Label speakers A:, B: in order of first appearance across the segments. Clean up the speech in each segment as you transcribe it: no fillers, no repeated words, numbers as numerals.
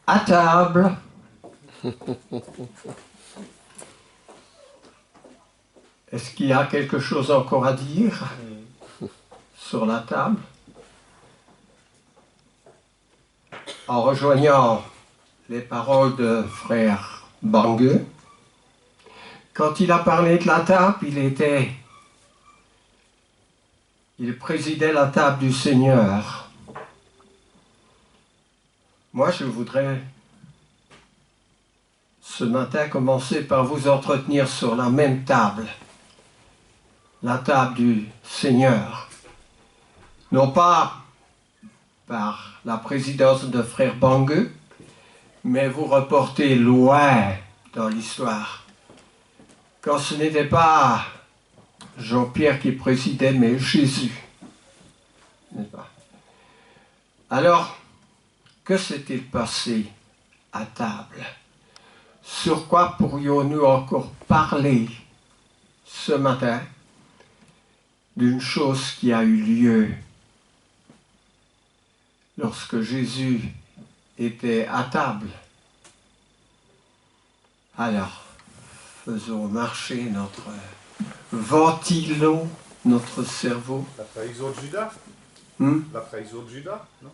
A: À table. Est-ce qu'il y a quelque chose encore à dire sur la table? En rejoignant les paroles de frère Bangue, quand il a parlé de la table, il présidait la table du Seigneur. Moi, je voudrais ce matin commencer par vous entretenir sur la même table, la table du Seigneur. Non pas par la présidence de frère Bangue, mais vous reportez loin dans l'histoire. Quand ce n'était pas Jean-Pierre qui présidait, mais Jésus. N'est-ce pas? Alors, que s'est-il passé à table? Sur quoi pourrions-nous encore parler ce matin d'une chose qui a eu lieu lorsque Jésus était à table? Alors, faisons marcher ventilons notre cerveau.
B: La trahison de Judas? La trahison de Judas? Non?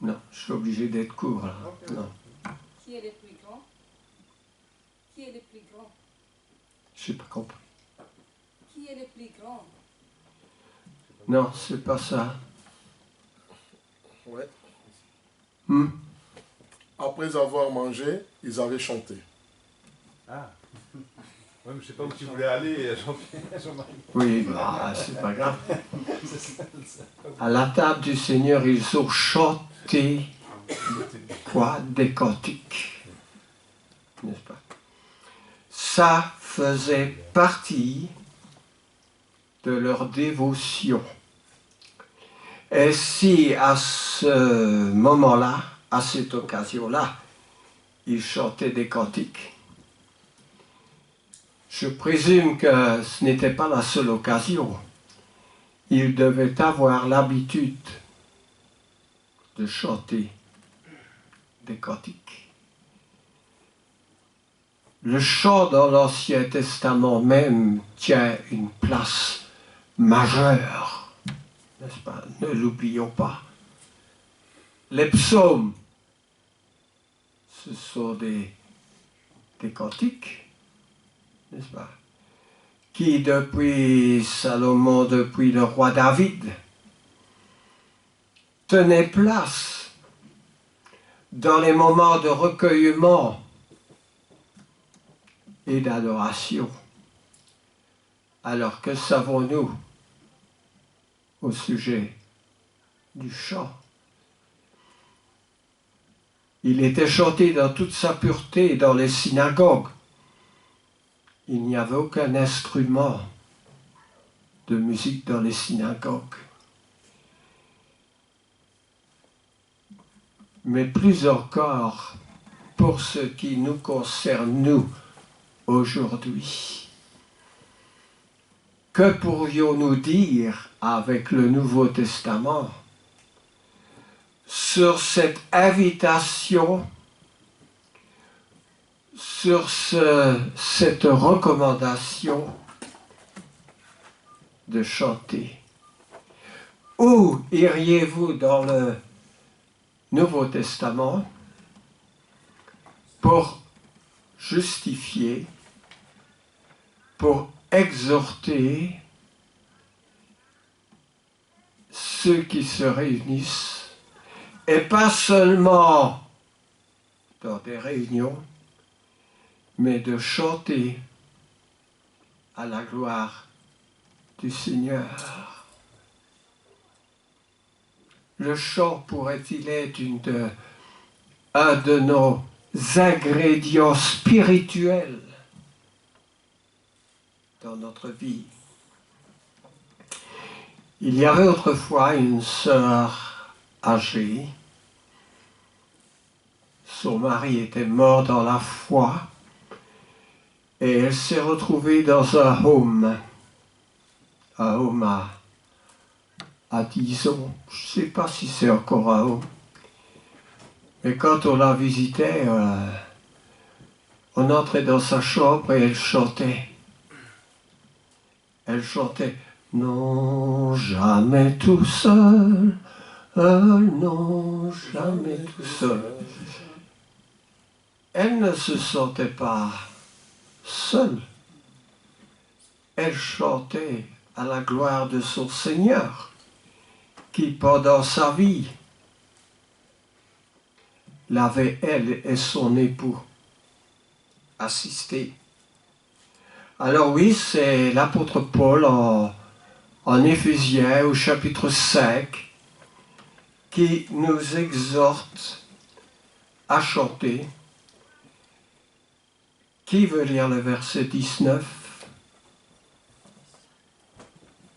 A: Non, je suis obligé d'être court là.
B: Okay.
A: Non.
C: Qui est le plus grand? Qui est le plus grand?
A: Je n'ai pas compris.
C: Qui est le plus grand?
A: Non, c'est pas ça.
D: Ouais.
A: Hmm?
D: Après avoir mangé, ils avaient chanté.
B: Ah. Ouais, mais je sais pas où tu voulais aller, Jean-Marie.
A: Oui, bah, c'est pas grave. À la table du Seigneur, ils ont chanté quoi? Des cantiques. N'est-ce pas? Ça faisait partie de leur dévotion. Et si à ce moment-là, à cette occasion-là, ils chantaient des cantiques, je présume que ce n'était pas la seule occasion. Ils devaient avoir l'habitude de chanter des cantiques. Le chant dans l'Ancien Testament même tient une place majeure, n'est-ce pas? Ne l'oublions pas. Les psaumes, ce sont des cantiques, n'est-ce pas? Qui depuis Salomon, depuis le roi David, tenaient place dans les moments de recueillement et d'adoration. Alors que savons-nous au sujet du chant? Il était chanté dans toute sa pureté dans les synagogues. Il n'y avait aucun instrument de musique dans les synagogues. Mais plus encore, pour ce qui nous concerne, nous, aujourd'hui, que pourrions-nous dire avec le Nouveau Testament sur cette invitation, sur cette recommandation de chanter? Où iriez-vous dans le Nouveau Testament pour justifier, pour exhorter ceux qui se réunissent, et pas seulement dans des réunions, mais de chanter à la gloire du Seigneur? Le chant pourrait-il être un de nos ingrédients spirituels dans notre vie? Il y avait autrefois une sœur âgée. Son mari était mort dans la foi et elle s'est retrouvée dans un home à 10 ans. Je ne sais pas si c'est encore un home. Mais quand on la visitait, on entrait dans sa chambre et elle chantait. Elle chantait « Non, jamais tout seul, non, jamais tout seul ». Elle ne se sentait pas seule. Elle chantait à la gloire de son Seigneur, qui pendant sa vie l'avait, elle et son époux, assisté. Alors oui, c'est l'apôtre Paul en Éphésiens au chapitre 5 qui nous exhorte à chanter. Qui veut lire le verset 19?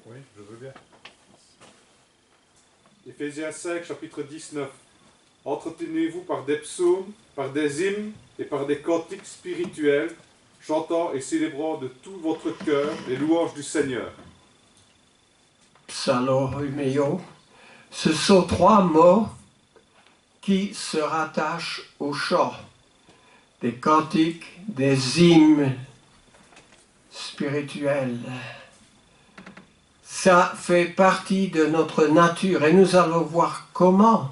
B: Oui, je veux bien. Éphésiens 5, chapitre 19. Entretenez-vous par des psaumes, par des hymnes et par des cantiques spirituels, chantant et célébrant de tout votre cœur les louanges du Seigneur.
A: Psalomeo. Ce sont trois mots qui se rattachent au chant. Des cantiques, des hymnes spirituels. Ça fait partie de notre nature et nous allons voir comment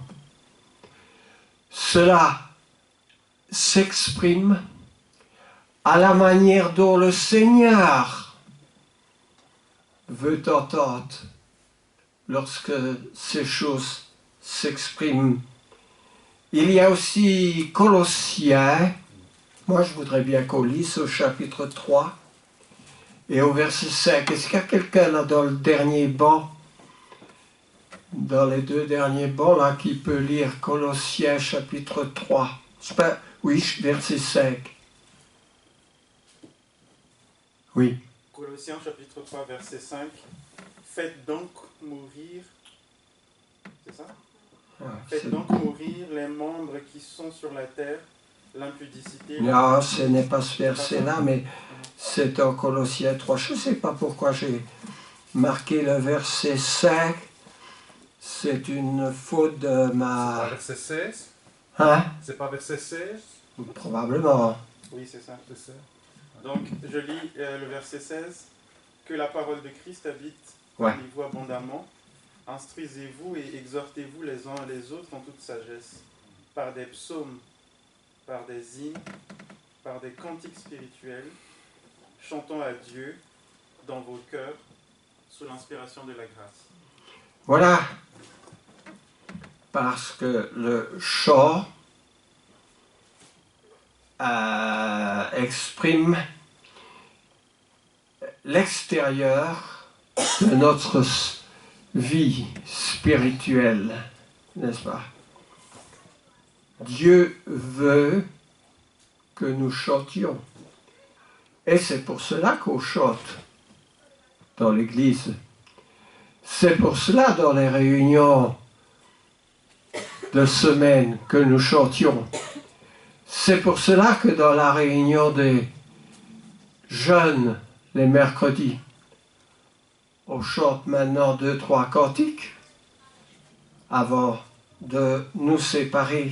A: cela s'exprime à la manière dont le Seigneur veut entendre lorsque ces choses s'expriment. Il y a aussi Colossiens. Moi, je voudrais bien qu'on lise au chapitre 3 et au verset 5. Est-ce qu'il y a quelqu'un là dans le dernier banc, dans les deux derniers bancs là, qui peut lire Colossiens chapitre 3? Oui, verset 5. Oui.
E: Colossiens chapitre 3, verset 5. Faites donc mourir, c'est ça? Faites donc mourir les membres qui sont sur la terre, l'impudicité.
A: Non, ce n'est pas ce verset-là, mais c'est en Colossiens 3. Je ne sais pas pourquoi j'ai marqué le verset 5. C'est une faute de ma...
B: C'est pas verset 16?
A: Hein?
B: C'est pas verset 16?
A: Probablement.
E: Oui, c'est ça.
B: C'est ça.
E: Donc, je lis le verset 16. Que la parole de Christ habite
A: Ouais.
E: en vous abondamment. Instruisez-vous et exhortez-vous les uns les autres en toute sagesse, par des psaumes, par des hymnes, par des cantiques spirituels, chantant à Dieu dans vos cœurs, sous l'inspiration de la grâce.
A: Voilà. Parce que le chant exprime l'extérieur de notre vie spirituelle, n'est-ce pas? Dieu veut que nous chantions. Et c'est pour cela qu'on chante dans l'Église. C'est pour cela, dans les réunions de semaine, que nous chantions. C'est pour cela que dans la réunion des jeunes, les mercredis, on chante maintenant 2-3 cantiques avant de nous séparer.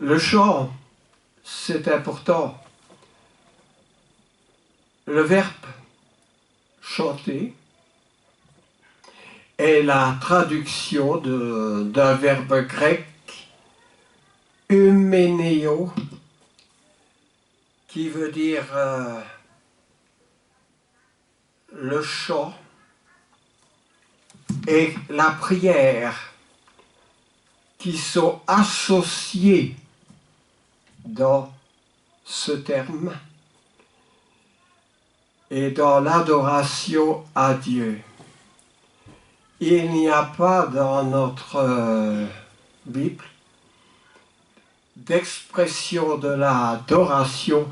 A: Le chant, c'est important. Le verbe chanter est la traduction d'un verbe grec euménéo, qui veut dire le chant et la prière qui sont associés dans ce terme et dans l'adoration à Dieu. Il n'y a pas dans notre Bible d'expression de l'adoration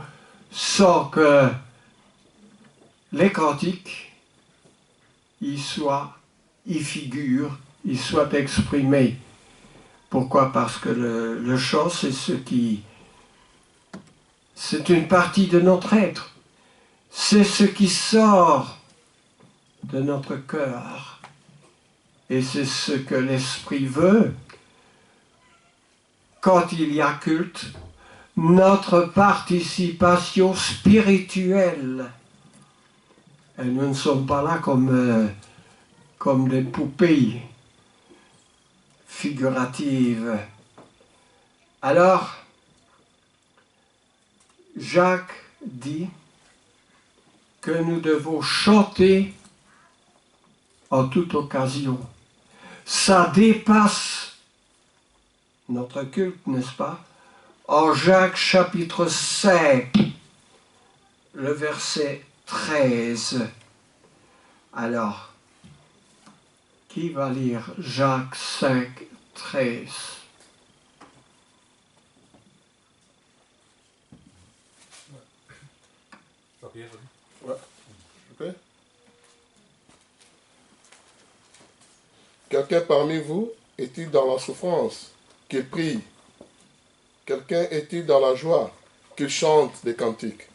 A: sans que les cantiques y figurent, y soient exprimés. Pourquoi? Parce que le chant, c'est une partie de notre être. C'est ce qui sort de notre cœur. Et c'est ce que l'Esprit veut quand il y a culte, notre participation spirituelle. Et nous ne sommes pas là comme des poupées figuratives. Alors, Jacques dit que nous devons chanter en toute occasion. Ça dépasse notre culte, n'est-ce pas? En Jacques chapitre 5, le verset 13. Alors, qui va lire Jacques 5, 13?
D: Ouais. Ok. Quelqu'un parmi vous est-il dans la souffrance? Qu'il prie. Quelqu'un est-il dans la joie? Qu'il chante des cantiques.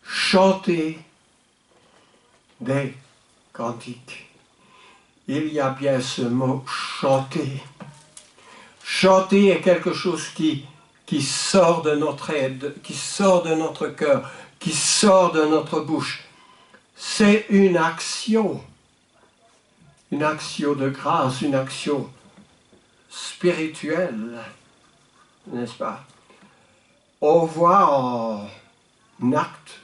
A: Chanter des cantiques. Il y a bien ce mot chanter. Chanter est quelque chose qui sort de notre aide, qui sort de notre cœur, qui sort de notre bouche. C'est une action de grâce, une action spirituelle, n'est-ce pas? On voit en Actes,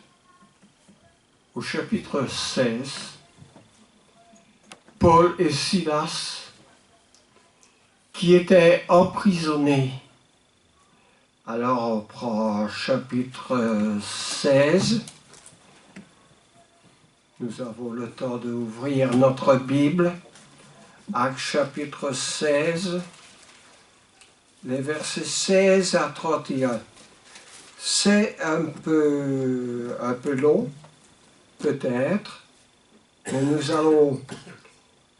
A: au chapitre 16, Paul et Silas, qui étaient emprisonnés. Alors on prend chapitre 16. Nous avons le temps d'ouvrir notre Bible. Actes chapitre 16, les versets 16 à 31. C'est un peu long, peut-être, mais nous allons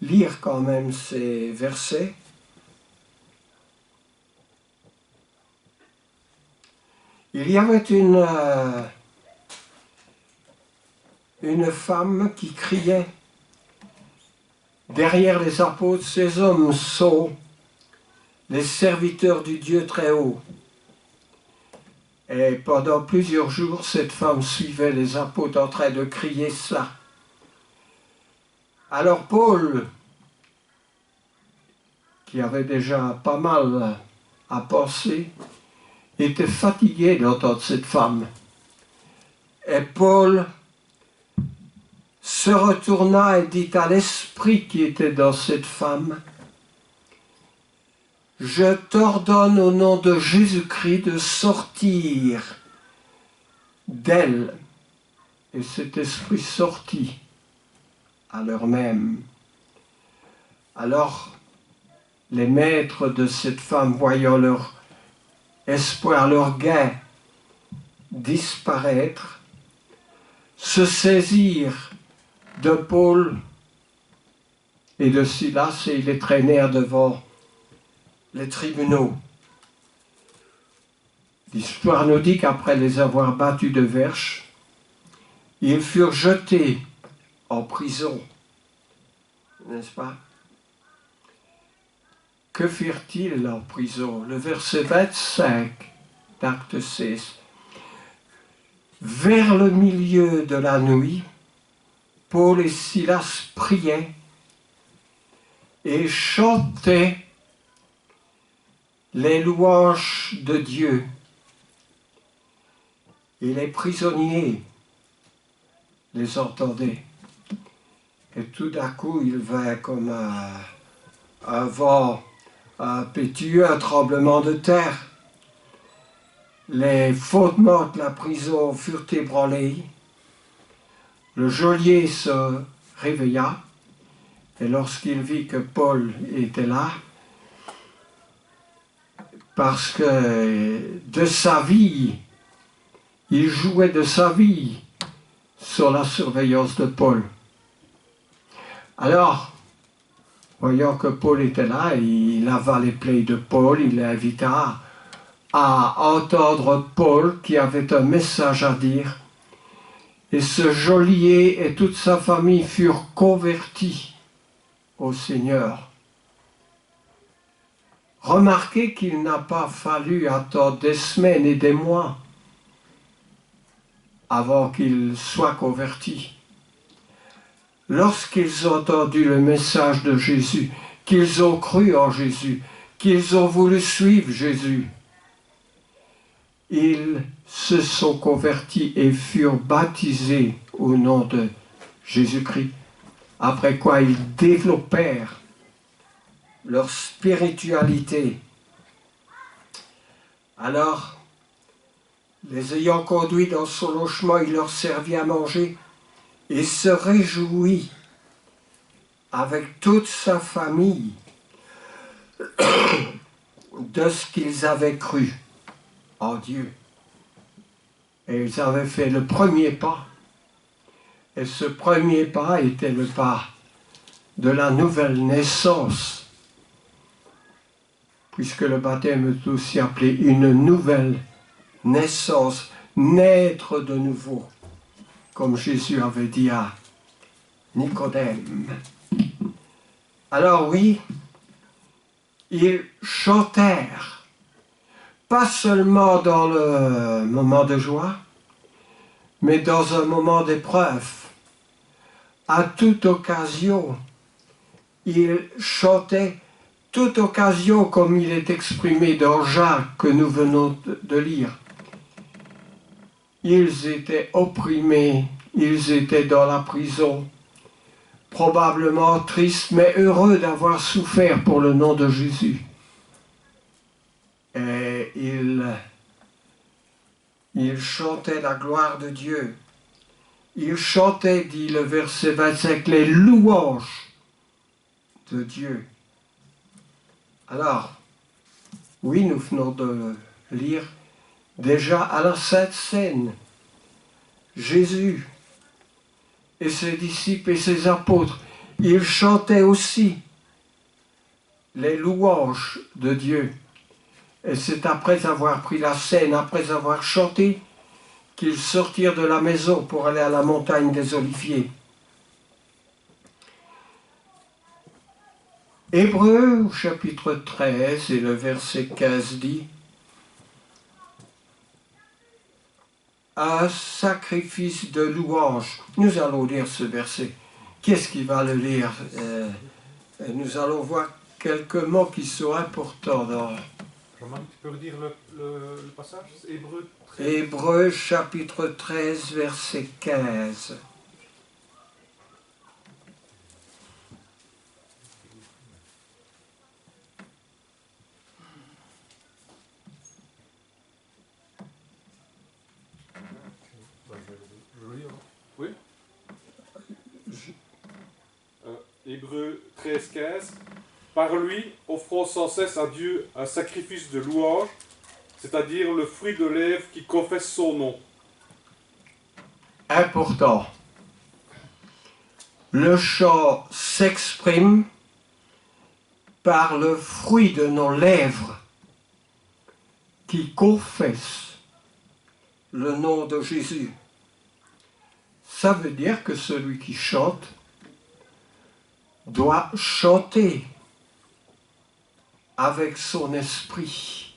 A: lire quand même ces versets. Il y avait une femme qui criait derrière les apôtres: ces hommes sont les serviteurs du Dieu très haut. Et pendant plusieurs jours, cette femme suivait les apôtres en train de crier cela. Alors Paul, qui avait déjà pas mal à penser, était fatigué d'entendre cette femme. Et Paul se retourna et dit à l'esprit qui était dans cette femme: je t'ordonne au nom de Jésus-Christ de sortir d'elle. Et cet esprit sortit à l'heure même. Alors, les maîtres de cette femme, voyant leur espoir, leur gain disparaître, se saisirent de Paul et de Silas et ils les traînèrent devant les tribunaux. L'histoire nous dit qu'après les avoir battus de verges, ils furent jetés en prison, n'est-ce pas? Que firent-ils en prison? Le verset 25 d'Acte 16. Vers le milieu de la nuit, Paul et Silas priaient et chantaient les louanges de Dieu. Et les prisonniers les entendaient. Et tout d'un coup, il vint comme un vent impétueux, un tremblement de terre. Les fondements de la prison furent ébranlés. Le geôlier se réveilla. Et lorsqu'il vit que Paul était là, parce que de sa vie, il jouait de sa vie sur la surveillance de Paul. Alors, voyant que Paul était là, il lava les plaies de Paul, il l'invita à entendre Paul qui avait un message à dire. Et ce geôlier et toute sa famille furent convertis au Seigneur. Remarquez qu'il n'a pas fallu attendre des semaines et des mois avant qu'ils soient convertis. Lorsqu'ils ont entendu le message de Jésus, qu'ils ont cru en Jésus, qu'ils ont voulu suivre Jésus, ils se sont convertis et furent baptisés au nom de Jésus-Christ, après quoi ils développèrent leur spiritualité. Alors, les ayant conduits dans son logement, il leur servit à manger et se réjouit avec toute sa famille de ce qu'ils avaient cru en Dieu. Et ils avaient fait le premier pas. Et ce premier pas était le pas de la nouvelle naissance, puisque le baptême est aussi appelé une nouvelle naissance, naître de nouveau, comme Jésus avait dit à Nicodème. Alors oui, ils chantèrent, pas seulement dans le moment de joie, mais dans un moment d'épreuve. À toute occasion, ils chantaient, toute occasion comme il est exprimé dans Jacques que nous venons de lire. Ils étaient opprimés, ils étaient dans la prison, probablement tristes, mais heureux d'avoir souffert pour le nom de Jésus. Et ils chantaient la gloire de Dieu. Ils chantaient, dit le verset 25, les louanges de Dieu. Alors, oui, nous venons de lire déjà à la Sainte Seine, Jésus et ses disciples et ses apôtres, ils chantaient aussi les louanges de Dieu. Et c'est après avoir pris la scène, après avoir chanté, qu'ils sortirent de la maison pour aller à la montagne des Oliviers. Hébreux, au chapitre 13, et le verset 15 dit « Un sacrifice de louange ». Nous allons lire ce verset. Qui est-ce qui va le lire? Nous allons voir quelques mots qui sont importants dans...
B: Romain, tu peux redire le passage? Hébreux 13.
A: Hébreux chapitre 13, verset 15.
B: Oui. Hébreux 13, 15. Par lui, offrons sans cesse à Dieu un sacrifice de louange, c'est-à-dire le fruit de lèvres qui confesse son nom.
A: Important. Le chant s'exprime par le fruit de nos lèvres qui confesse le nom de Jésus. Ça veut dire que celui qui chante doit chanter avec son esprit.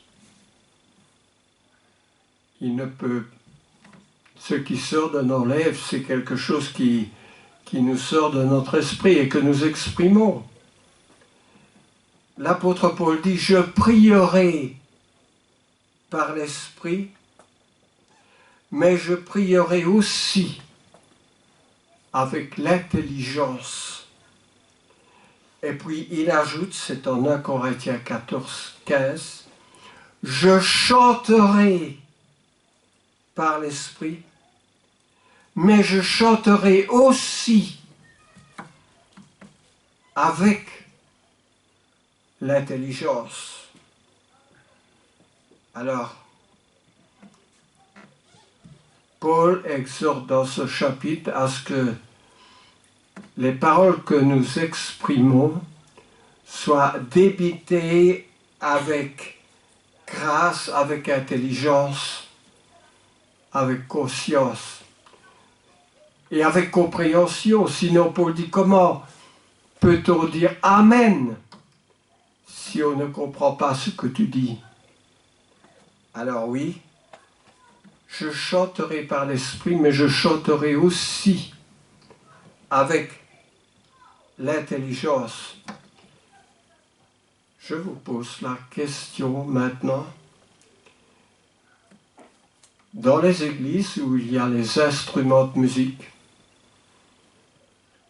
A: Il ne peut... Ce qui sort de nos lèvres, c'est quelque chose qui nous sort de notre esprit et que nous exprimons. L'apôtre Paul dit « Je prierai par l'esprit, mais je prierai aussi avec l'intelligence. » Et puis il ajoute, c'est en 1 Corinthiens 14, 15, « Je chanterai par l'esprit, mais je chanterai aussi avec l'intelligence. » Alors, Paul exhorte dans ce chapitre à ce que les paroles que nous exprimons soient débitées avec grâce, avec intelligence, avec conscience et avec compréhension. Sinon, Paul dit, comment peut-on dire Amen si on ne comprend pas ce que tu dis. Alors oui, je chanterai par l'esprit, mais je chanterai aussi avec l'intelligence. Je vous pose la question maintenant. Dans les églises où il y a les instruments de musique,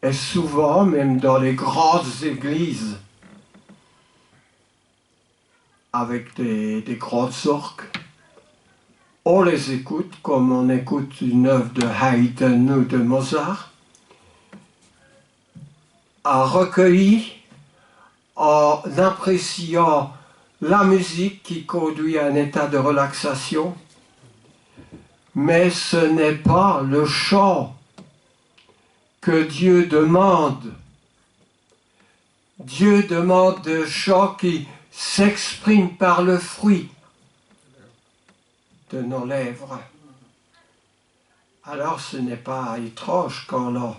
A: et souvent même dans les grandes églises, avec des grandes orgues, on les écoute comme on écoute une œuvre de Haydn ou de Mozart, à recueilli en appréciant la musique qui conduit à un état de relaxation, mais ce n'est pas le chant que Dieu demande. Dieu demande des chants qui s'expriment par le fruit de nos lèvres. Alors ce n'est pas étrange qu'en l'an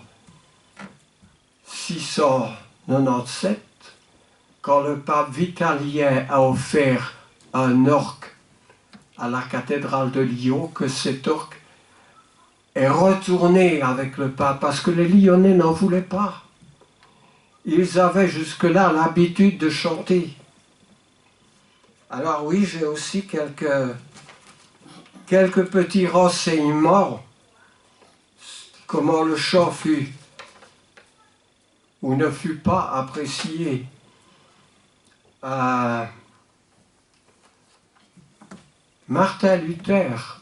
A: 697, quand le pape Vitalien a offert un orgue à la cathédrale de Lyon, que cet orgue est retourné avec le pape, parce que les Lyonnais n'en voulaient pas. Ils avaient jusque-là l'habitude de chanter. Alors oui, j'ai aussi quelques petits renseignements, comment le chant fut ou ne fut pas apprécié. Martin Luther,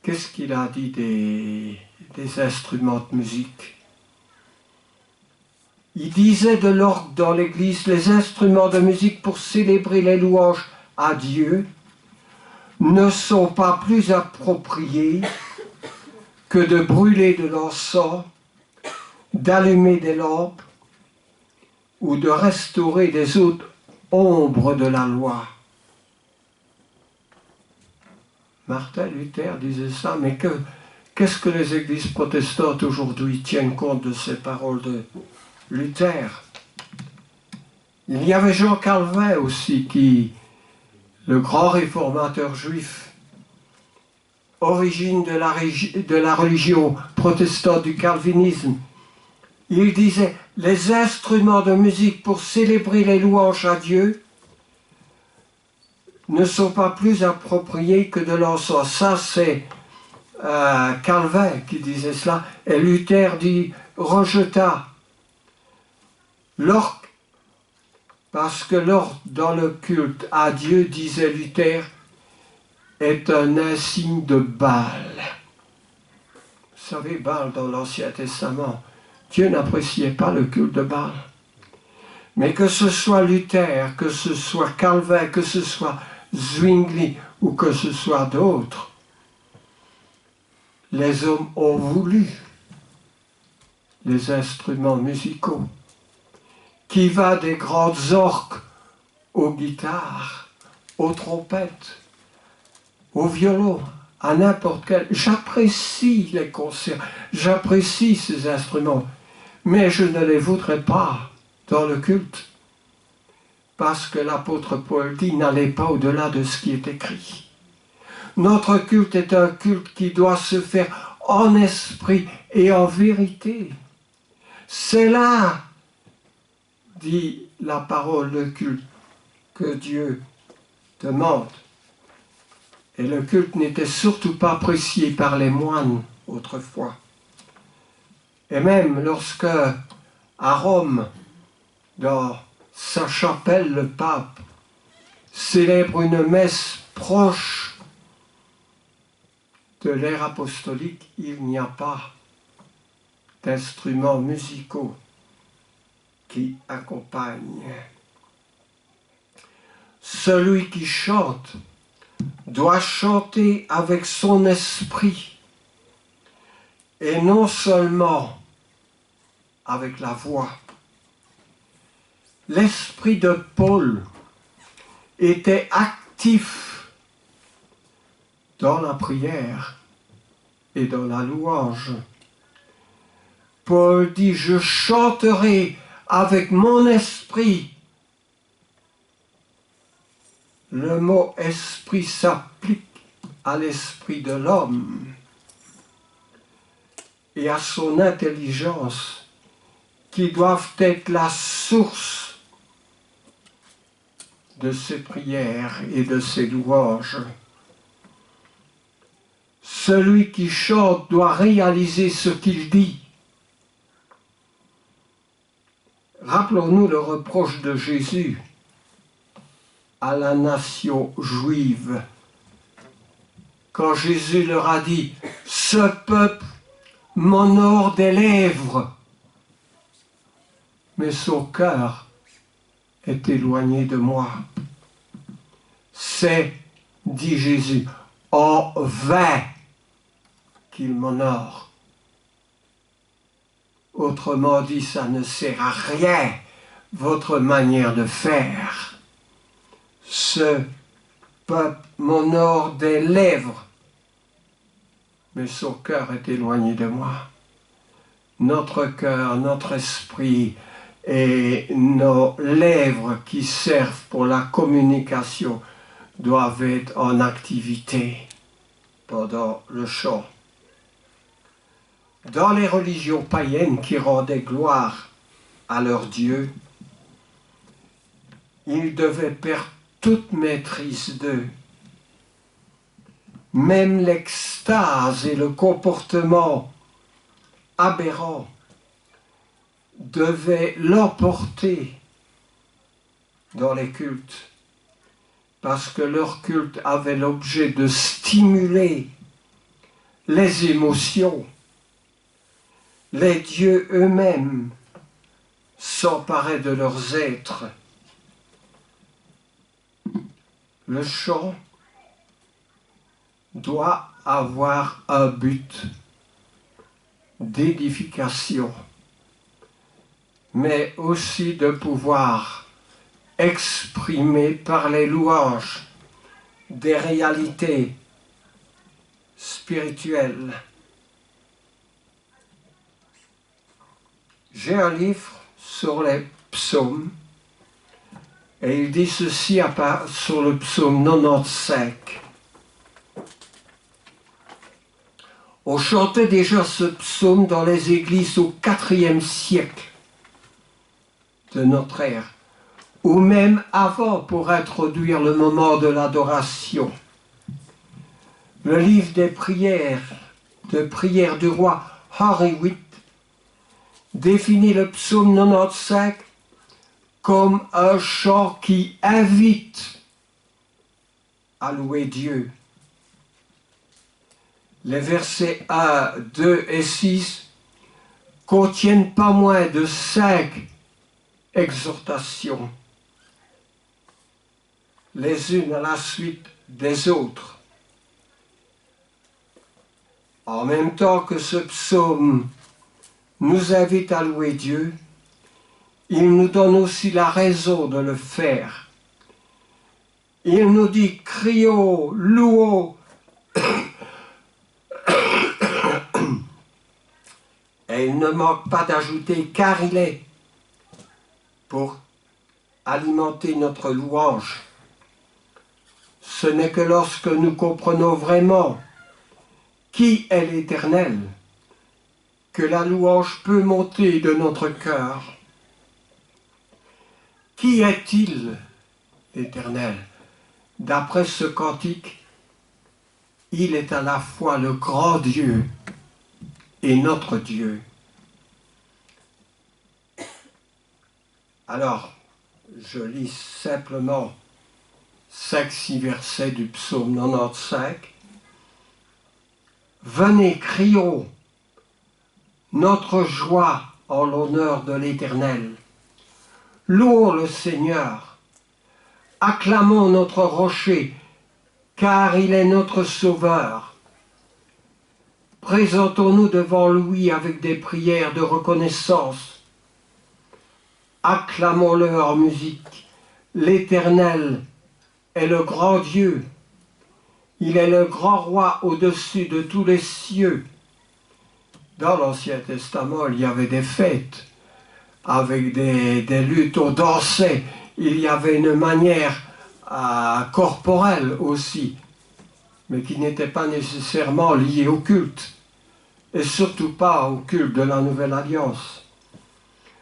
A: qu'est-ce qu'il a dit des instruments de musique? Il disait de l'orgue dans l'église: les instruments de musique pour célébrer les louanges à Dieu ne sont pas plus appropriés que de brûler de l'encens, d'allumer des lampes ou de restaurer des autres ombres de la loi. Martin Luther disait ça, mais qu'est-ce que les églises protestantes aujourd'hui tiennent compte de ces paroles de Luther? Il y avait Jean Calvin aussi, le grand réformateur juif, origine de la religion protestante du calvinisme. Il disait: les instruments de musique pour célébrer les louanges à Dieu ne sont pas plus appropriés que de l'encens. Ça, c'est Calvin qui disait cela. Et Luther rejeta l'orgue, parce que l'orgue dans le culte à Dieu, disait Luther, est un insigne de Baal. Vous savez, Baal dans l'Ancien Testament, Dieu n'appréciait pas le culte de Baal. Mais que ce soit Luther, que ce soit Calvin, que ce soit Zwingli ou que ce soit d'autres, les hommes ont voulu les instruments musicaux, qui va des grandes orgues aux guitares, aux trompettes, au violon, à n'importe quel. J'apprécie les concerts, j'apprécie ces instruments, mais je ne les voudrais pas dans le culte, parce que l'apôtre Paul dit: n'allez pas au-delà de ce qui est écrit. Notre culte est un culte qui doit se faire en esprit et en vérité. C'est là, dit la parole, le culte que Dieu demande. Et le culte n'était surtout pas apprécié par les moines autrefois. Et même lorsque, à Rome, dans sa chapelle, le pape célèbre une messe proche de l'ère apostolique, il n'y a pas d'instruments musicaux qui accompagnent. Celui qui chante doit chanter avec son esprit et non seulement avec la voix. L'esprit de Paul était actif dans la prière et dans la louange. Paul dit: je chanterai avec mon esprit Le mot esprit s'applique à l'esprit de l'homme et à son intelligence qui doivent être la source de ses prières et de ses louanges. Celui qui chante doit réaliser ce qu'il dit. Rappelons-nous le reproche de Jésus à la nation juive, quand Jésus leur a dit « Ce peuple m'honore des lèvres, mais son cœur est éloigné de moi. » C'est, dit Jésus, en vain qu'il m'honore. Autrement dit, ça ne sert à rien, votre manière de faire. Ce peuple m'honore des lèvres, mais son cœur est éloigné de moi. Notre cœur, notre esprit et nos lèvres qui servent pour la communication doivent être en activité pendant le chant. Dans les religions païennes qui rendaient gloire à leur Dieu, ils devaient perdre toute maîtrise d'eux. Même l'extase et le comportement aberrant devaient l'emporter dans les cultes, parce que leur culte avait l'objet de stimuler les émotions. Les dieux eux-mêmes s'emparaient de leurs êtres. Le chant doit avoir un but d'édification, mais aussi de pouvoir exprimer par les louanges des réalités spirituelles. J'ai un livre sur les psaumes et il dit ceci sur le psaume 95. On chantait déjà ce psaume dans les églises au IVe siècle de notre ère, ou même avant pour introduire le moment de l'adoration. Le livre des prières du roi Henri VIII définit le psaume 95 comme un chant qui invite à louer Dieu. Les versets 1, 2 et 6 contiennent pas moins de 5 exhortations, les unes à la suite des autres. En même temps que ce psaume nous invite à louer Dieu, il nous donne aussi la raison de le faire. Il nous dit « crions, louons » et il ne manque pas d'ajouter « car il est » pour alimenter notre louange. Ce n'est que lorsque nous comprenons vraiment qui est l'Éternel que la louange peut monter de notre cœur. Qui est-il, l'Éternel? D'après ce cantique, il est à la fois le grand Dieu et notre Dieu. Alors, je lis simplement 5-6 versets du psaume 95. Venez, crions notre joie en l'honneur de l'Éternel. Louons le Seigneur. Acclamons notre rocher, car il est notre sauveur. Présentons-nous devant lui avec des prières de reconnaissance. Acclamons-le en musique. L'Éternel est le grand Dieu. Il est le grand roi au-dessus de tous les cieux. Dans l'Ancien Testament, il y avait des fêtes avec des luttes, on dansait. Il y avait une manière corporel aussi, mais qui n'était pas nécessairement lié au culte, et surtout pas au culte de la Nouvelle Alliance.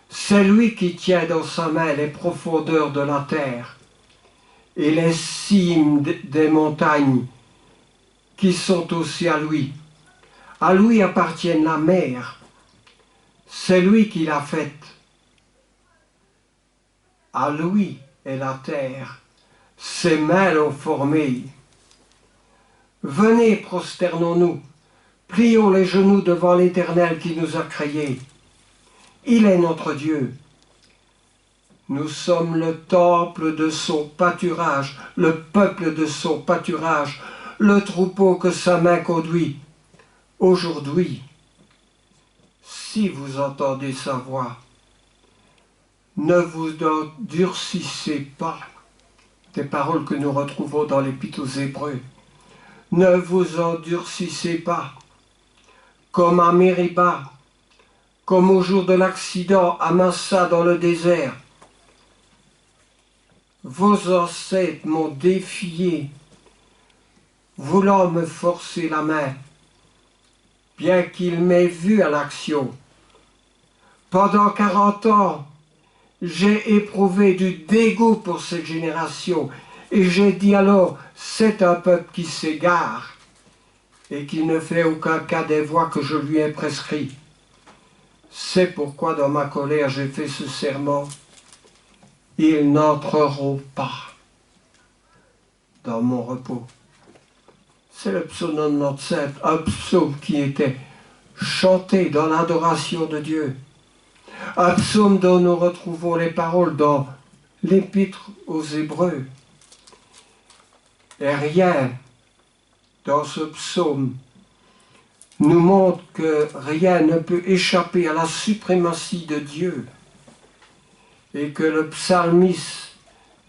A: C'est lui qui tient dans sa main les profondeurs de la terre et les cimes des montagnes qui sont aussi à lui. À lui appartient la mer, c'est lui qui l'a faite. À lui est la terre, ses mains l'ont formée. Venez, prosternons-nous, plions les genoux devant l'Éternel qui nous a créés. Il est notre Dieu. Nous sommes le temple de son pâturage, le peuple de son pâturage, le troupeau que sa main conduit. Aujourd'hui, si vous entendez sa voix, ne vous endurcissez pas. Des paroles que nous retrouvons dans l'Épître aux Hébreux. Ne vous endurcissez pas, comme à Mériba, comme au jour de l'accident à Massa dans le désert. Vos ancêtres m'ont défié, voulant me forcer la main, bien qu'ils m'aient vu à l'action. Pendant 40 ans, j'ai éprouvé du dégoût pour cette génération, et j'ai dit alors, c'est un peuple qui s'égare, et qui ne fait aucun cas des voies que je lui ai prescrites. C'est pourquoi dans ma colère j'ai fait ce serment. Ils n'entreront pas dans mon repos. C'est le psaume 97, un psaume qui était chanté dans l'adoration de Dieu. Un psaume dont nous retrouvons les paroles dans l'Épître aux Hébreux. Et rien dans ce psaume nous montre que rien ne peut échapper à la suprématie de Dieu et que le psalmiste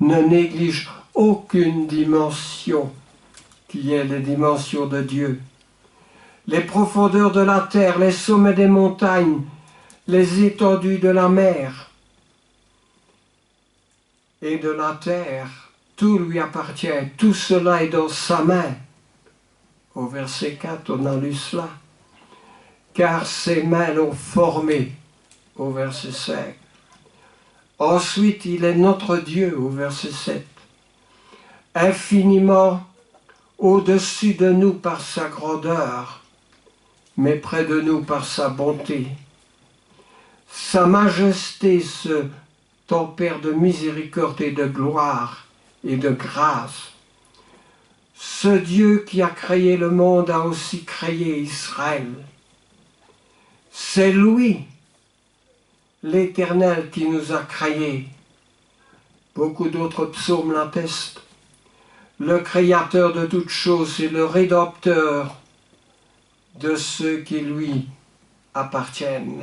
A: ne néglige aucune dimension qui est les dimensions de Dieu. Les profondeurs de la terre, les sommets des montagnes, les étendues de la mer et de la terre, tout lui appartient, tout cela est dans sa main. Au verset 4, on a lu cela. Car ses mains l'ont formé, au verset 5. Ensuite, il est notre Dieu, au verset 7. Infiniment au-dessus de nous par sa grandeur, mais près de nous par sa bonté. Sa majesté se tempère de miséricorde et de gloire et de grâce. Ce Dieu qui a créé le monde a aussi créé Israël. C'est lui, l'Éternel, qui nous a créés. Beaucoup d'autres psaumes l'attestent. Le Créateur de toutes choses et le Rédempteur de ceux qui lui appartiennent.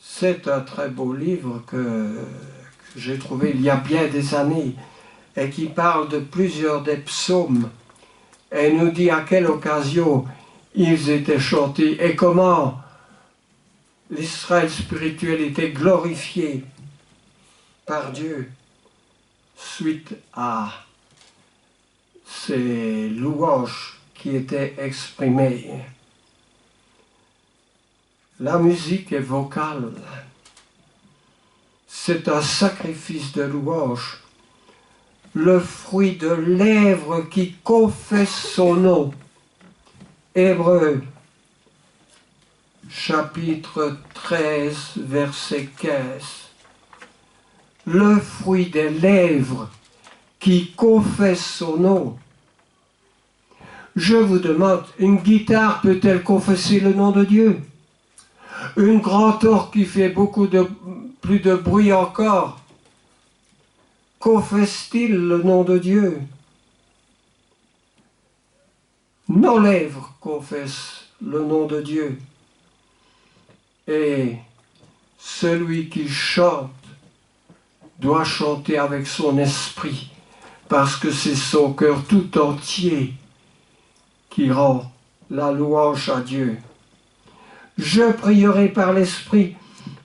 A: C'est un très beau livre que j'ai trouvé il y a bien des années et qui parle de plusieurs des psaumes et nous dit à quelle occasion ils étaient chantés et comment l'Israël spirituel était glorifié par Dieu suite à ces louanges qui étaient exprimées. La musique est vocale. C'est un sacrifice de louange. Le fruit de lèvres qui confesse son nom. Hébreux, chapitre 13, verset 15. Le fruit des lèvres qui confesse son nom. Je vous demande, une guitare peut-elle confesser le nom de Dieu? Une grande orgue qui fait plus de bruit encore, confesse-t-il le nom de Dieu? Nos lèvres confessent le nom de Dieu. Et celui qui chante doit chanter avec son esprit, parce que c'est son cœur tout entier qui rend la louange à Dieu. Je prierai par l'esprit,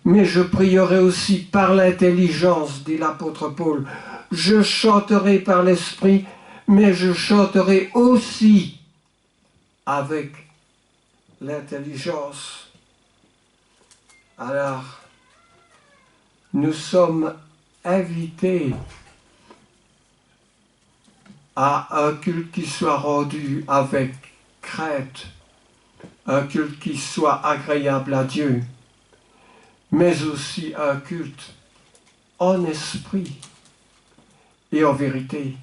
A: mais je prierai aussi par l'intelligence, dit l'apôtre Paul. je chanterai par l'Esprit, mais je chanterai aussi avec l'intelligence. Alors, nous sommes invités à un culte qui soit rendu avec crainte, un culte qui soit agréable à Dieu, mais aussi un culte en esprit et en vérité.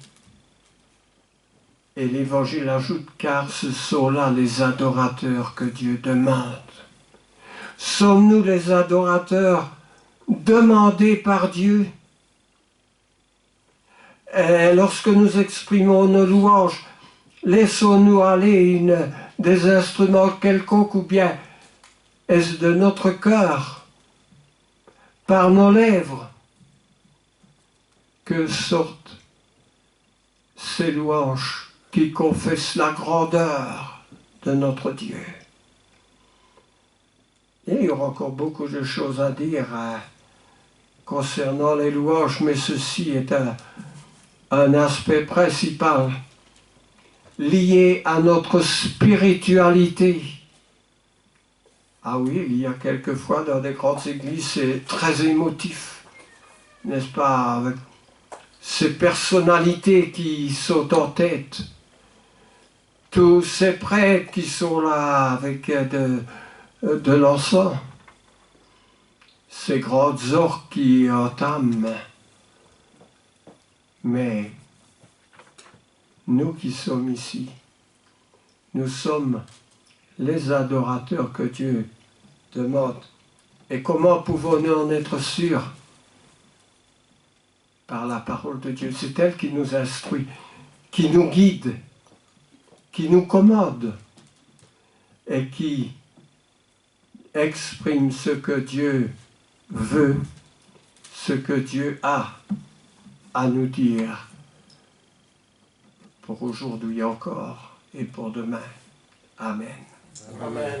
A: Et l'Évangile ajoute, car ce sont là les adorateurs que Dieu demande. Sommes-nous les adorateurs demandés par Dieu? Et lorsque nous exprimons nos louanges, laissons-nous aller des instruments quelconques ou bien est-ce de notre cœur, par nos lèvres, que sortent ces louanges qui confessent la grandeur de notre Dieu? Et il y aura encore beaucoup de choses à dire concernant les louanges, mais ceci est un aspect principal lié à notre spiritualité. Ah oui, il y a quelquefois dans des grandes églises, c'est très émotif, n'est-ce pas, avec ces personnalités qui sont en tête, tous ces prêtres qui sont là avec de l'encens, ces grandes orgues qui entament. Mais nous qui sommes ici, nous sommes les adorateurs que Dieu demande. Et comment pouvons-nous en être sûrs? Par la parole de Dieu. C'est elle qui nous instruit, qui nous guide, qui nous commande et qui exprime ce que Dieu veut, ce que Dieu a à nous dire pour aujourd'hui encore et pour demain. Amen.
D: Amen.